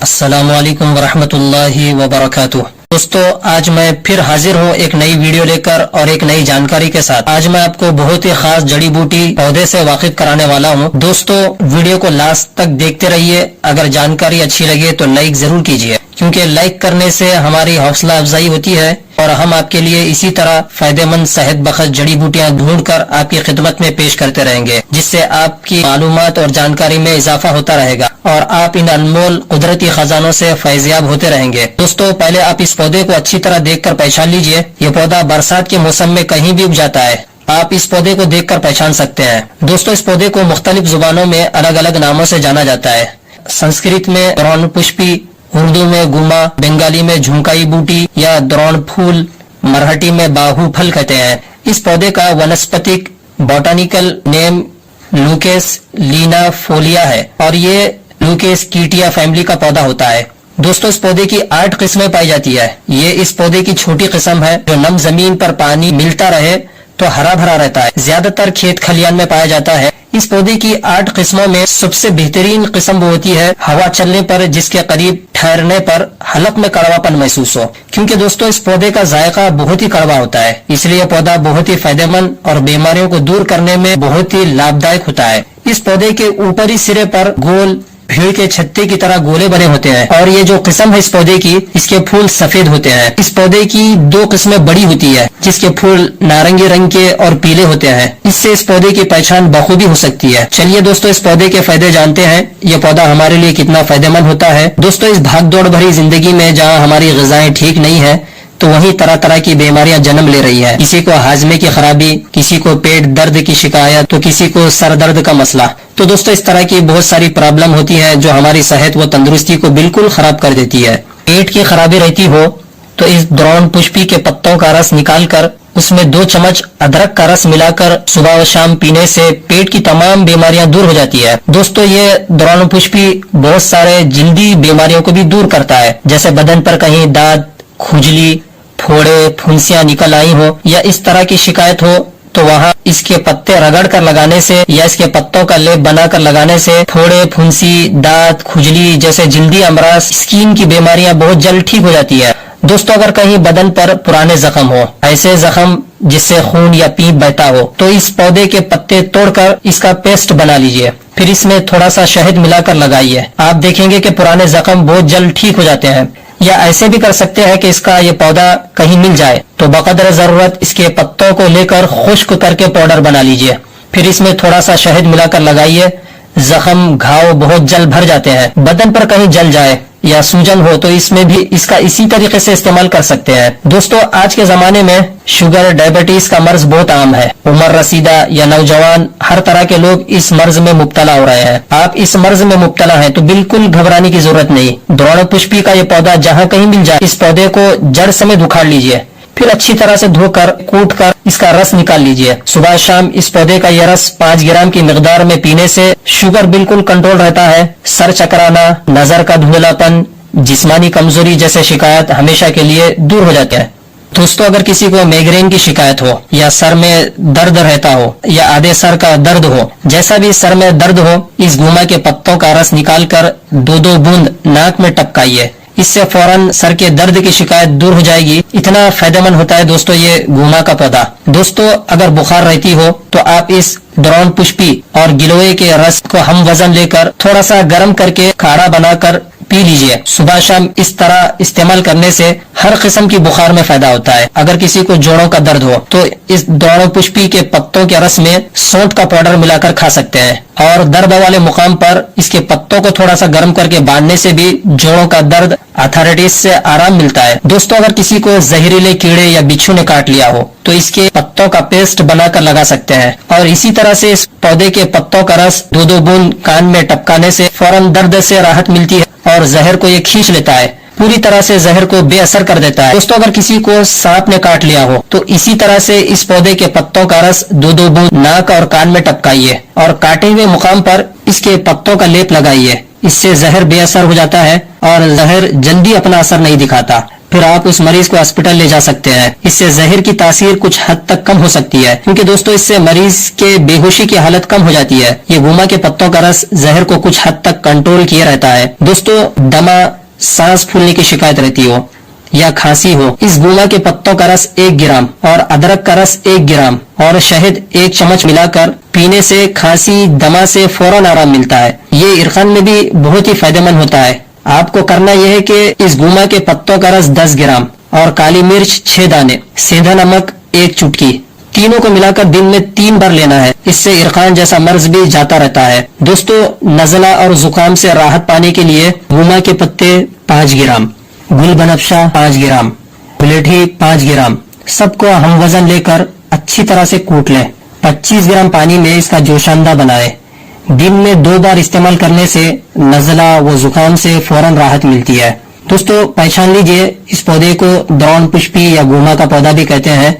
السلام علیکم ورحمۃ اللہ وبرکاتہ۔ دوستو، آج میں پھر حاضر ہوں ایک نئی ویڈیو لے کر اور ایک نئی جانکاری کے ساتھ۔ آج میں آپ کو بہت ہی خاص جڑی بوٹی پودے سے واقف کرانے والا ہوں۔ دوستو، ویڈیو کو لاسٹ تک دیکھتے رہیے۔ اگر جانکاری اچھی لگے تو لائک ضرور کیجیے، کیونکہ لائک کرنے سے ہماری حوصلہ افزائی ہوتی ہے اور ہم آپ کے لیے اسی طرح فائدہ مند صحت بخش جڑی بوٹیاں ڈھونڈ کر آپ کی خدمت میں پیش کرتے رہیں گے، جس سے آپ کی معلومات اور جانکاری میں اضافہ ہوتا رہے گا اور آپ ان انمول قدرتی خزانوں سے فیضیاب ہوتے رہیں گے۔ دوستو، پہلے آپ اس پودے کو اچھی طرح دیکھ کر پہچان لیجئے۔ یہ پودا برسات کے موسم میں کہیں بھی اگ جاتا ہے۔ آپ اس پودے کو دیکھ کر پہچان سکتے ہیں۔ دوستو، اس پودے کو مختلف زبانوں میں الگ الگ ناموں سے جانا جاتا ہے۔ سنسکرت میں درون پشپی، اردو میں گما، بنگالی میں جھمکائی بوٹی یا درون پھول، مرہٹی میں باہو پھل کہتے ہیں۔ اس پودے کا ونسپتک بوٹانیکل نیم لوکیس لینا فولیا ہے اور یہ لوکیس کیٹیا فیملی کا پودا ہوتا ہے۔ دوستو، اس پودے کی 8 قسمیں پائی جاتی ہے۔ یہ اس پودے کی چھوٹی قسم ہے جو نم زمین پر پانی ملتا رہے تو ہرا بھرا رہتا ہے۔ زیادہ تر کھیت کھلیان میں پایا جاتا ہے۔ اس پودے کی 8 قسموں میں سب سے بہترین قسم وہ ہوتی ہے ہوا چلنے پر جس کے قریب ٹھہرنے پر حلق میں کڑوا پن محسوس ہو، کیونکہ دوستو اس پودے کا ذائقہ بہت ہی کڑوا ہوتا ہے، اس لیے یہ پودا بہت ہی فائدہ مند اور بیماریوں کو دور کرنے میں بہت ہی لابھدائک ہوتا ہے۔ اس پودے کے اوپری سرے پر گول بھیڑ کے چھتے کی طرح گولے بنے ہوتے ہیں اور یہ جو قسم ہے اس پودے کی، اس کے پھول سفید ہوتے ہیں۔ اس پودے کی 2 قسمیں بڑی ہوتی ہے جس کے پھول نارنگی رنگ کے اور پیلے ہوتے ہیں۔ اس سے اس پودے کی پہچان بخوبی ہو سکتی ہے۔ چلیے دوستو، اس پودے کے فائدے جانتے ہیں، یہ پودا ہمارے لیے کتنا فائدہ مند ہوتا ہے۔ دوستو، اس بھاگ دوڑ بھری زندگی میں جہاں ہماری غذائیں ٹھیک نہیں ہیں تو وہیں طرح طرح کی بیماریاں جنم لے رہی ہے۔ کسی کو ہاضمے کی خرابی، کسی کو پیٹ درد کی شکایت، تو کسی کو سر درد کا مسئلہ۔ تو دوستو، اس طرح کی بہت ساری پرابلم ہوتی ہیں جو ہماری صحت و تندرستی کو بالکل خراب کر دیتی ہے۔ پیٹ کی خرابی رہتی ہو تو اس درون پشپی کے پتوں کا رس نکال کر اس میں 2 چمچ ادرک کا رس ملا کر صبح و شام پینے سے پیٹ کی تمام بیماریاں دور ہو جاتی ہے۔ دوستو، یہ درون پشپی بہت سارے جلدی بیماریوں کو بھی دور کرتا ہے، جیسے بدن پر کہیں دانت، کھجلی، پھوڑے، پھنسیاں نکل آئی ہو یا اس طرح کی شکایت ہو تو وہاں اس کے پتے رگڑ کر لگانے سے یا اس کے پتوں کا لیپ بنا کر لگانے سے پھوڑے، پھنسی، دانت، کھجلی جیسے جلدی امراض، اسکن کی بیماریاں بہت جلد ٹھیک ہو جاتی ہے۔ دوستو، اگر کہیں بدن پر پرانے زخم ہو، ایسے زخم جس سے خون یا پیپ بہتا ہو، تو اس پودے کے پتے توڑ کر اس کا پیسٹ بنا لیجئے، پھر اس میں تھوڑا سا شہد ملا کر لگائیے۔ آپ دیکھیں گے کہ پرانے زخم بہت جلد ٹھیک ہو جاتے ہیں۔ یا ایسے بھی کر سکتے ہیں کہ اس کا یہ پودا کہیں مل جائے تو بقدر ضرورت اس کے پتوں کو لے کر خشک کر کے پاؤڈر بنا لیجئے، پھر اس میں تھوڑا سا شہد ملا کر لگائیے۔ زخم، گھاؤ بہت جلد بھر جاتے ہیں۔ بدن پر کہیں جل جائے یا سوجن ہو تو اس میں بھی اس کا اسی طریقے سے استعمال کر سکتے ہیں۔ دوستو، آج کے زمانے میں شوگر، ڈائبٹیز کا مرض بہت عام ہے۔ عمر رسیدہ یا نوجوان، ہر طرح کے لوگ اس مرض میں مبتلا ہو رہے ہیں۔ آپ اس مرض میں مبتلا ہیں تو بالکل گھبرانے کی ضرورت نہیں۔ درون پشپی کا یہ پودا جہاں کہیں مل جائے، اس پودے کو جڑ سمیت اکھاڑ لیجئے، پھر اچھی طرح سے دھو کر کوٹ کر اس کا رس نکال لیجئے۔ صبح شام اس پودے کا یہ رس 5 گرام کی مقدار میں پینے سے شوگر بالکل کنٹرول رہتا ہے، سر چکرانا، نظر کا دھندلا پن، جسمانی کمزوری جیسے شکایت ہمیشہ کے لیے دور ہو جاتے ہیں۔ دوستو، اگر کسی کو میگرین کی شکایت ہو یا سر میں درد رہتا ہو یا آدھے سر کا درد ہو، جیسا بھی سر میں درد ہو، اس گوما کے پتوں کا رس نکال کر 2 بوند ناک میں ٹپکائیے، اس سے فوراً سر کے درد کی شکایت دور ہو جائے گی۔ اتنا فائدہ مند ہوتا ہے دوستو یہ گوما کا پودا۔ دوستو، اگر بخار رہتی ہو تو آپ اس درون پشپی اور گلوئے کے رس کو ہم وزن لے کر تھوڑا سا گرم کر کے کاڑھا بنا کر پی لیجئے۔ صبح شام اس طرح استعمال کرنے سے ہر قسم کی بخار میں فائدہ ہوتا ہے۔ اگر کسی کو جوڑوں کا درد ہو تو اس درون پشپی کے پتوں کے رس میں سونٹ کا پاؤڈر ملا کر کھا سکتے ہیں، اور درد والے مقام پر اس کے پتوں کو تھوڑا سا گرم کر کے باندھنے سے بھی جوڑوں کا درد، آرتھرائٹس سے آرام ملتا ہے۔ دوستو، اگر کسی کو زہریلے کیڑے یا بچھو نے کاٹ لیا ہو تو اس کے پتوں کا پیسٹ بنا کر لگا سکتے ہیں، اور اسی طرح سے اس پودے کے پتوں کا رس 2 بوند کان میں ٹپکانے سے فوراً درد سے راحت ملتی ہے اور زہر کو یہ کھینچ لیتا ہے، پوری طرح سے زہر کو بے اثر کر دیتا ہے۔ دوستو، اگر کسی کو سانپ نے کاٹ لیا ہو تو اسی طرح سے اس پودے کے پتوں کا رس 2 بوند ناک اور کان میں ٹپکائیے اور کاٹے ہوئے مقام پر اس کے پتوں کا لیپ لگائیے، اس سے زہر بے اثر ہو جاتا ہے اور زہر جلدی اپنا اثر نہیں دکھاتا۔ پھر آپ اس مریض کو ہاسپٹل لے جا سکتے ہیں. اس سے زہر کی تاثیر کچھ حد تک کم ہو سکتی ہے، کیونکہ دوستو اس سے مریض کے بے ہوشی کی حالت کم ہو جاتی ہے. یہ گوما کے پتوں کا رس زہر کو کچھ حد تک کنٹرول کیے رہتا ہے. دوستو دمہ، سانس پھولنے کی شکایت رہتی ہو یا کھانسی ہو، اس گوما کے پتوں کا رس 1 گرام اور ادرک کا رس 1 گرام اور شہد 1 چمچ ملا کر پینے سے کھانسی دمہ سے فوراً آرام ملتا ہے. یہ عرقان میں بھی بہت ہی فائدہ مند ہوتا ہے. آپ کو کرنا یہ ہے کہ اس گوما کے پتوں کا رس 10 گرام اور کالی مرچ 6 دانے، سیندھا نمک 1 چٹکی، تینوں کو ملا کر دن میں 3 بار لینا ہے. اس سے عرقان جیسا مرض بھی جاتا رہتا ہے. دوستو نزلہ اور زکام سے راحت پانے کے لیے گوما کے پتے 5 گرام، گل بنفشا 5 گرام، گلیٹھی 5 گرام، سب کو ہم وزن لے کر اچھی طرح سے کوٹ لیں. 25 گرام پانی میں اس کا جوشاندہ بنائیں. دن میں 2 بار استعمال کرنے سے نزلہ و زکام سے فوراً راحت ملتی ہے. دوستو پہچان لیجئے، اس پودے کو درون پشپی یا گوما کا پودا بھی کہتے ہیں.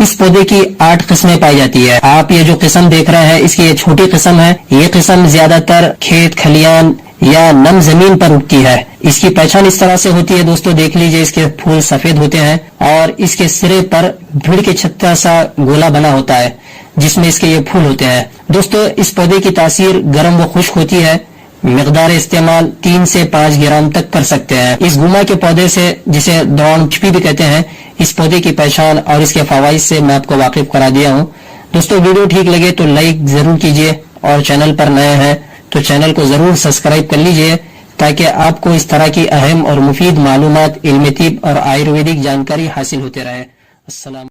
اس پودے کی 8 قسمیں پائی جاتی ہے. آپ یہ جو قسم دیکھ رہے ہیں اس کی یہ چھوٹی قسم ہے. یہ قسم زیادہ تر کھیت کھلیان یا نم زمین پر اگتی ہے. اس کی پہچان اس طرح سے ہوتی ہے. دوستو دیکھ لیجئے، اس کے پھول سفید ہوتے ہیں اور اس کے سرے پر بھیڑ کے چھتا سا گولا بنا ہوتا ہے جس میں اس کے یہ پھول ہوتے ہیں. دوستو اس پودے کی تاثیر گرم و خشک ہوتی ہے. مقدار استعمال 3 سے 5 گرام تک کر سکتے ہیں. اس گوما کے پودے سے، جسے درون پشپی بھی کہتے ہیں، اس پودے کی پہچان اور اس کے فوائد سے میں آپ کو واقف کرا دیا ہوں. دوستو ویڈیو ٹھیک لگے تو لائک ضرور کیجئے اور چینل پر نئے ہیں تو چینل کو ضرور سبسکرائب کر لیجئے تاکہ آپ کو اس طرح کی اہم اور مفید معلومات، علم طب اور آیورویدک جانکاری حاصل ہوتے رہے. السلام